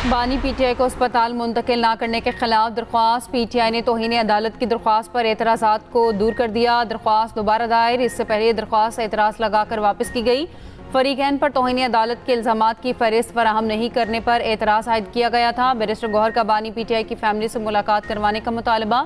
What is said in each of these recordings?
बानी पीटीआई को अस्पताल मुंतकिल ना करने के खिलाफ दरख्वास्त। पीटीआई ने तौहीन अदालत की दरख्वास्त पर एतराज़ात को दूर कर दिया। दरख्वास्त दोबारा दायर। इससे पहले दरख्वास्त एतराज़ लगाकर वापस की गई। फरीकैन पर तौहीन अदालत के इल्ज़ामात की फहरिस्त फराहम नहीं करने पर एतराज़ आयद किया गया था। बैरिस्टर गौहर का बानी पीटीआई की फैमिली से मुलाकात करवाने का मुतालबा।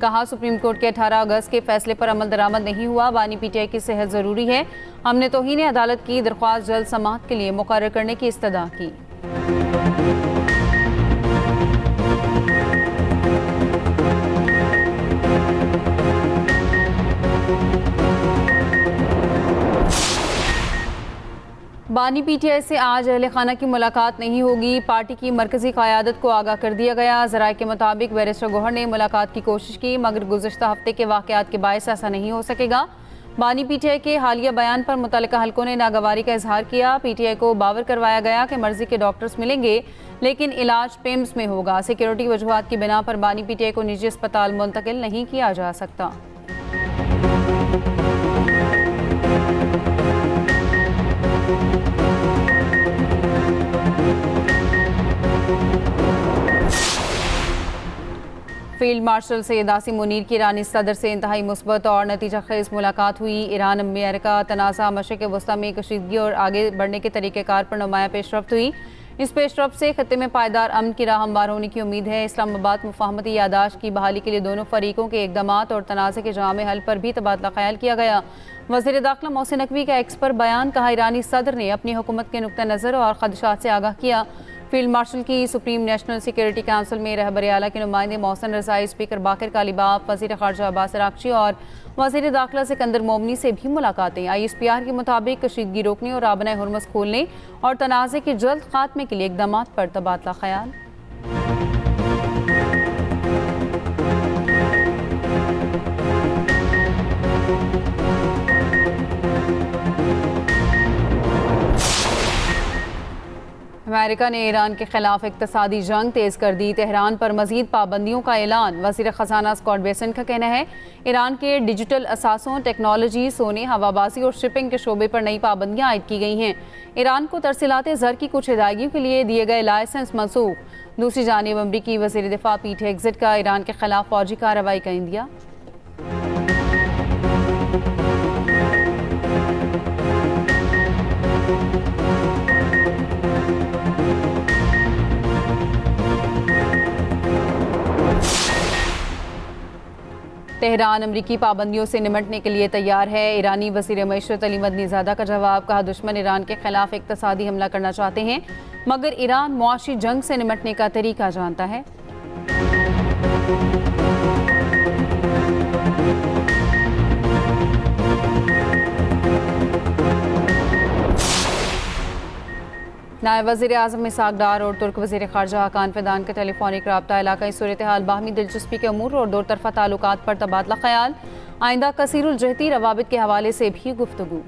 कहा, सुप्रीम कोर्ट के 18 अगस्त के फैसले पर अमल दरामद नहीं हुआ। बानी पीटीआई की सेहत ज़रूरी है। हमने तौहीन अदालत की दरख्वास्त जल्द समाअत के लिए मुकर्रर करने की इस्तदा की। बानी पीटीआई से आज अहले खाना की मुलाकात नहीं होगी। पार्टी की मरकजी क़यादत को आगाह कर दिया गया। ज़राए के मुताबिक बैरिस्टर गौहर ने मुलाकात की कोशिश की, मगर गुज़श्ता हफ्ते के वाक़यात के बायस ऐसा नहीं हो सकेगा। बानी पीटीआई के हालिया बयान पर मुतल्लिका हलकों ने नागवारी का इजहार किया। पीटीआई को बावर करवाया गया कि मर्जी के डॉक्टर्स मिलेंगे, लेकिन इलाज पेम्स में होगा। सिक्योरिटी वजूहात की बिना पर बानी पीटीआई को निजी अस्पताल मुंतकिल नहीं किया जा सकता। फील्ड मार्शल सैयद आसिम मुनीर की ईरानी सदर से इंतहाई मुस्बत और नतीजा खेज मुलाकात हुई। ईरान अमेरिका तनाज़ा मशरिक़ वस्ता में कशीदगी और आगे बढ़ने के तरीक़ेकार पर नुमाया पेशरफ्त हुई। इस पेशरफ्त से खत्ते में पायदार अमन की राह हमवार होने की उम्मीद है। इस्लामाबाद मुफाहमती यादाश्त की बहाली के लिए दोनों फरीकों के इक़दामात और तनाज़े के जामे हल पर भी तबादला ख्याल किया गया। वज़ीर दाखिला मोहसिन नकवी का एक्स पर बयान। कहा, ईरानी सदर ने अपनी हुकूमत के नुक्ता नज़र और ख़दशात से आगाह किया। फील्ड मार्शल की सुप्रीम नेशनल सिक्योरिटी काउंसिल में रहबर आला के नुमाइंदे मोहसिन रज़ाई, स्पीकर बाकर कालीबाफ, वज़ीर ख़ारजा अब्बास अराग़ची और वज़ीर दाखिला सिकंदर मोमनी से भी मुलाकातें। ISPR के मुताबिक कशीदगी रोकने और राबना हुर्मस खोलने और तनाज़े के जल्द खात्मे के लिए इक़दामात पर तबादला ख्याल। अमेरिका ने ईरान के खिलाफ इक़्तिसादी जंग तेज़ कर दी। तेहरान पर मज़ीद पाबंदियों का ऐलान। वज़ीर ख़ज़ाना स्कॉट बेसेंट का कहना है, ईरान के डिजिटल असासों, टेक्नोलॉजी, सोने, हवाबाजी और शिपिंग के शोबे पर नई पाबंदियाँ आयद की गई हैं। ईरान को तरसीलात ज़र की कुछ अदायगियों के लिए दिए गए लाइसेंस मनसूख। दूसरी जानिब अमरीकी वज़ीर दिफ़ा पीट हेग्ज़ेट का ईरान के खिलाफ फ़ौजी कार्रवाई का इंदिया। तेहरान अमरीकी पाबंदियों से निमटने के लिए तैयार है। ईरानी वज़ीर मईशत अली मदनीज़ादा का जवाब। कहा, दुश्मन ईरान के खिलाफ इक़्तिसादी हमला करना चाहते हैं, मगर ईरान मुआशी जंग से निमटने का तरीका जानता है। नायब वज़ीर आज़म इसहाक़ डार और तुर्क वज़ीर ख़ारजा हाकान फ़िदान का टेलीफोनिक रब्ता इलाक़ाई सूरत हाल, बाहमी दिलचस्पी के अमूर और दो तरफ़ा ताल्लुकात पर तबादला ख्याल। आइंदा कसीरुल जहती रवाबित के हवाले से भी गुफ्तगू।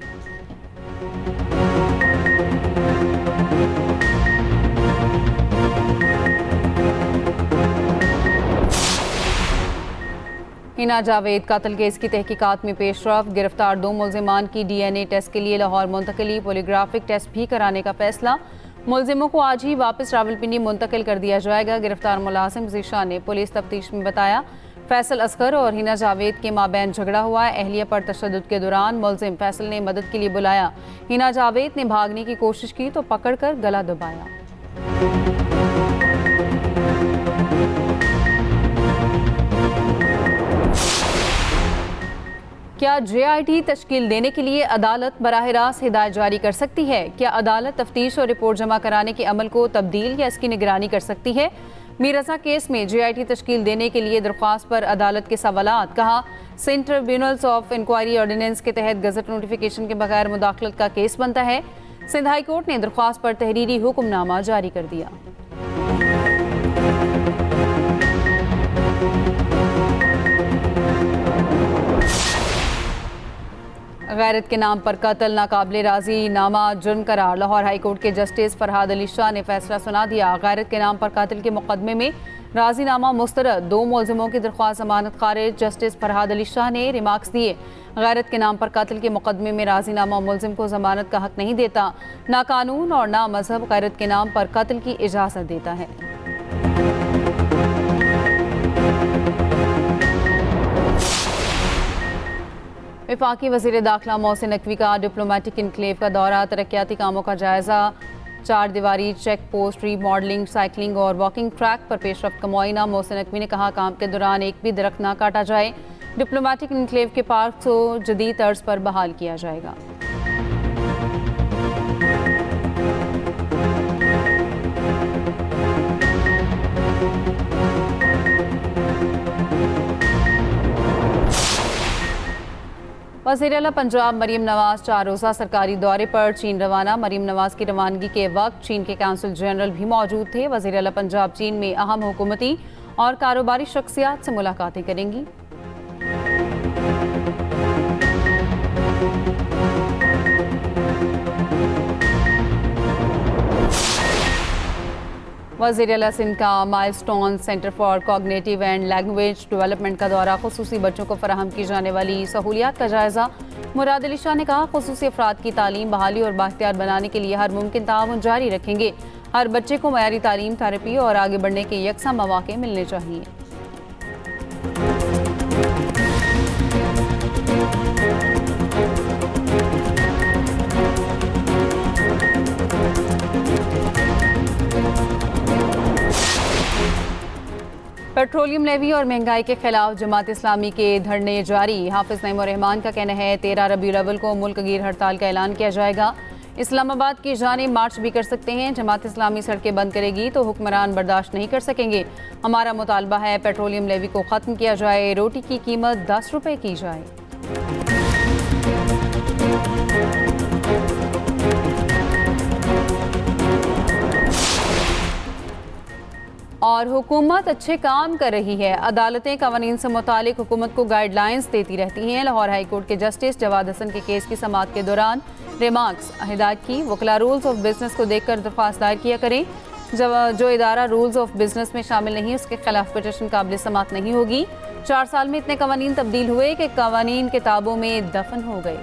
हिना जावेद कातल केस की तहकीकात में पेशरफ। गिरफ्तार 2 मुल्ज़िमान की DNA टेस्ट के लिए लाहौर मुंतकिली। पोलीग्राफिक टेस्ट भी कराने का फैसला। मुल्ज़िमों को आज ही वापस रावलपिंडी मुंतकिल कर दिया जाएगा। गिरफ्तार मुलाजिम ज़ीशान ने पुलिस तफ्तीश में बताया, फैसल असगर और हिना जावेद के माबैन झगड़ा हुआ। अहलिया पर तशद्दुद के दौरान मुल्ज़िम फैसल ने मदद के लिए बुलाया। हिना जावेद ने भागने की कोशिश की तो पकड़कर गला दबाया। क्या JIT तश्कील देने के लिए अदालत बराह रास्त हिदायत जारी कर सकती है? क्या अदालत तफ्तीश और रिपोर्ट जमा कराने के अमल को तब्दील या इसकी निगरानी कर सकती है? मीर रज़ा केस में JIT तश्कील देने के लिए दरख्वास्त पर अदालत के सवालात। कहा, Sindh tribunals of inquiry ordinance के तहत गजट नोटिफिकेशन के बगैर मुदाखलत का केस बनता है। सिंध हाई कोर्ट ने दरख्वास्त पर तहरीरी हुक्मनामा जारी कर दिया। गैरत के नाम पर कत्ल नाकाबिले राजी नामा जुर्म करार। लाहौर हाई कोर्ट के जस्टिस फरहाद अली शाह ने फैसला सुना दिया। गैरत के नाम पर कत्ल के मुकदमे में राजीनामा मुस्तरद। 2 मुल्ज़िमों की दरख्वास्त जमानत खारिज। जस्टिस फरहाद अली शाह ने रिमार्क्स दिए, गैरत के नाम पर कत्ल के मुकदमे में राजीनामा मुलजिम को जमानत का हक नहीं देता। ना कानून और ना मजहब गैरत के नाम पर कत्ल की इजाज़त देता है। वफाकी वज़ीर दाखिला मोहसिन नकवी का डिप्लोमेटिक इनक्लेव का दौरा, तरक्याती कामों का जायजा, 4 दीवारी, चेक पोस्ट, रीमॉडलिंग, साइकिलिंग और वॉकिंग ट्रैक पर पेशरफ्त का मुआयना। मोहसिन नकवी ने कहा काम के दौरान एक भी दरख्त ना काटा जाए। डिप्लोमेटिक इनक्लेव के पार्क को जदीद तर्ज पर बहाल किया जाएगा। वज़ीर आला पंजाब मरीम नवाज 4 रोज़ा सरकारी दौरे पर चीन रवाना। मरीम नवाज की रवानगी के वक्त चीन के काउंसिल जनरल भी मौजूद थे। वज़ीर आला पंजाब चीन में अहम हुकूमती और कारोबारी शख्सियात से मुलाकातें करेंगी। वज़ीर आला सिंध का milestone centre for cognitive and language development का दौरा, खुसूसी बच्चों को फराहम की जाने वाली सहूलियात का जायजा। मुराद अली शाह ने कहा खुसूसी अफराद की तालीम, बहाली और बाख्तियार बनाने के लिए हर मुमकिन ताउन जारी रखेंगे। हर बच्चे को मयारी तालीम, थेरेपी और आगे बढ़ने के यकसा मौके मिलने चाहिए। पेट्रोलियम लेवी और महंगाई के खिलाफ जमात इस्लामी के धरने जारी। हाफिज नईम उर रहमान का कहना है 13 रबीउल अव्वल को मुल्क गिर हड़ताल का ऐलान किया जाएगा। इस्लामाबाद की जानिब मार्च भी कर सकते हैं। जमात इस्लामी सड़कें बंद करेगी तो हुक्मरान बर्दाश्त नहीं कर सकेंगे। हमारा मुतालबा है पेट्रोलियम लेवी को ख़त्म किया जाए, रोटी की कीमत 10 रुपये की जाए। और हुकूमत अच्छे काम कर रही है। अदालतें कवानीन से मुतालिक हुकूमत को गाइडलाइंस देती रहती हैं। लाहौर हाई कोर्ट के जस्टिस जवाद हसन के केस की समाअत के दौरान रिमार्क्स हिदायत की। वकला रूल्स ऑफ बिजनेस को देखकर दरख्वास्त दायर किया करें। जो इदारा रूल्स ऑफ बिजनेस में शामिल नहीं, उसके खिलाफ पिटीशन काबिल समाअत नहीं होगी। 4 साल में इतने कवानीन तब्दील हुए कि कवानीन किताबों में दफन हो गए।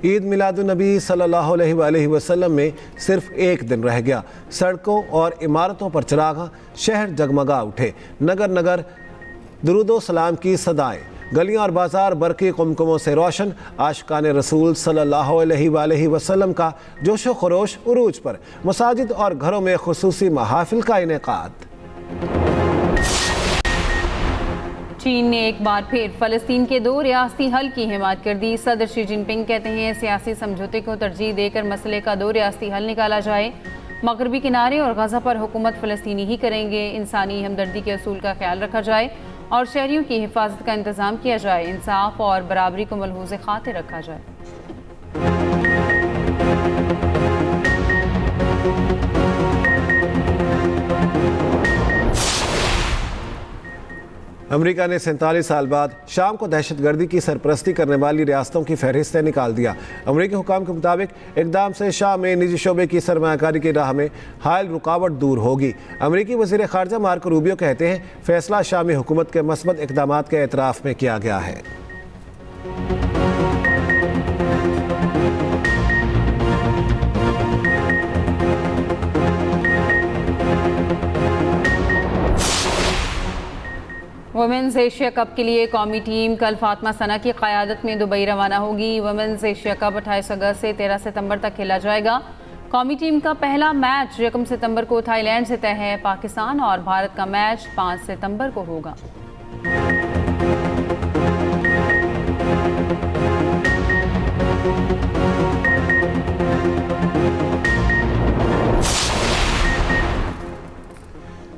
ईद मिलादुन्नबी सल्लल्लाहु अलैहि वसल्लम में सिर्फ एक दिन रह गया। सड़कों और इमारतों पर चिराग, शहर जगमगा उठे। नगर नगर दुरूदो सलाम की सदाएं, गलियां और बाजार बरक़ी कुमकुमों से रोशन। आशिकान रसूल सल्लल्लाहु अलैहि वसल्लम का जोशो खरोश उरूज पर। मसाजिद और घरों में खुसूसी महाफिल का इनेकाद। चीन ने एक बार फिर फ़लस्तीन के 2 रियासती हल की हिमायत कर दी। सदर शी जिनपिंग कहते हैं सियासी समझौते को तरजीह देकर मसले का 2 रियासती हल निकाला जाए। मगरबी किनारे और गज़ा पर हुकूमत फ़लस्तीनी ही करेंगे। इंसानी हमदर्दी के असूल का ख्याल रखा जाए और शहरियों की हिफाजत का इंतज़ाम किया जाए। इंसाफ और बराबरी को मलहूज़ खातिर रखा जाए। अमेरिका ने 47 साल बाद शाम को दहशतगर्दी की सरपरस्ती करने वाली रियासतों की फहरिस्त निकाल दिया। अमेरिकी हुकाम के मुताबिक इकदाम से शाम में निजी शोबे की सरमायाकारी की राह में हायल रुकावट दूर होगी। अमेरिकी वज़ीर ख़ारजा मार्को रूबियो कहते हैं फैसला शामी हुकूमत के मस्बत इक़दामात के एतराफ़ में किया गया है। वुमेन्स एशिया कप के लिए कौमी टीम कल फातिमा सना की क़यादत में दुबई रवाना होगी। वुमेन्स एशिया कप 28 अगस्त से 13 सितंबर तक खेला जाएगा। कौमी टीम का पहला मैच 1 सितंबर को थाईलैंड से तय है। पाकिस्तान और भारत का मैच 5 सितंबर को होगा।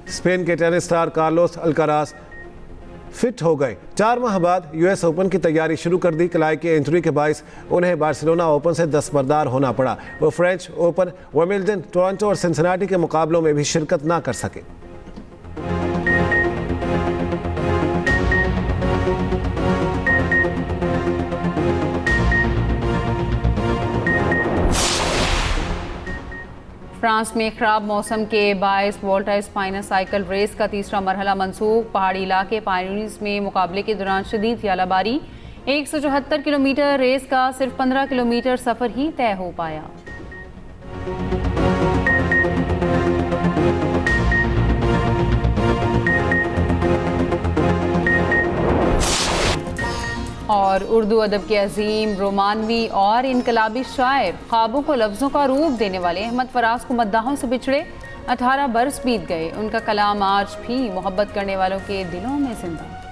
स्पेन के tennis star Carlos Alcaraz fit हो गए। 4 माह बाद यूएस ओपन की तैयारी शुरू कर दी। कलाई की इंजरी के बायस उन्हें बार्सिलोना ओपन से दस्तबरदार होना पड़ा। वो फ्रेंच ओपन, विंबलडन, टोरंटो और सिंसिनाटी के मुकाबलों में भी शिरकत ना कर सके। फ्रांस में खराब मौसम के बायस वोल्टा स्पाइनर साइकिल रेस का तीसरा मरहला मंसूख। पहाड़ी इलाके पायरीज में मुकाबले के दौरान शदीद यालाबारी। 174 किलोमीटर रेस का सिर्फ 15 किलोमीटर सफर ही तय हो पाया। और उर्दू अदब के अजीम, रोमानवी और इनकलाबी शायर, ख्वाबों को लफ्ज़ों का रूप देने वाले अहमद फराज को मद्दाहों से बिछड़े 18 बरस बीत गए। उनका कलाम आज भी मोहब्बत करने वालों के दिलों में जिंदा।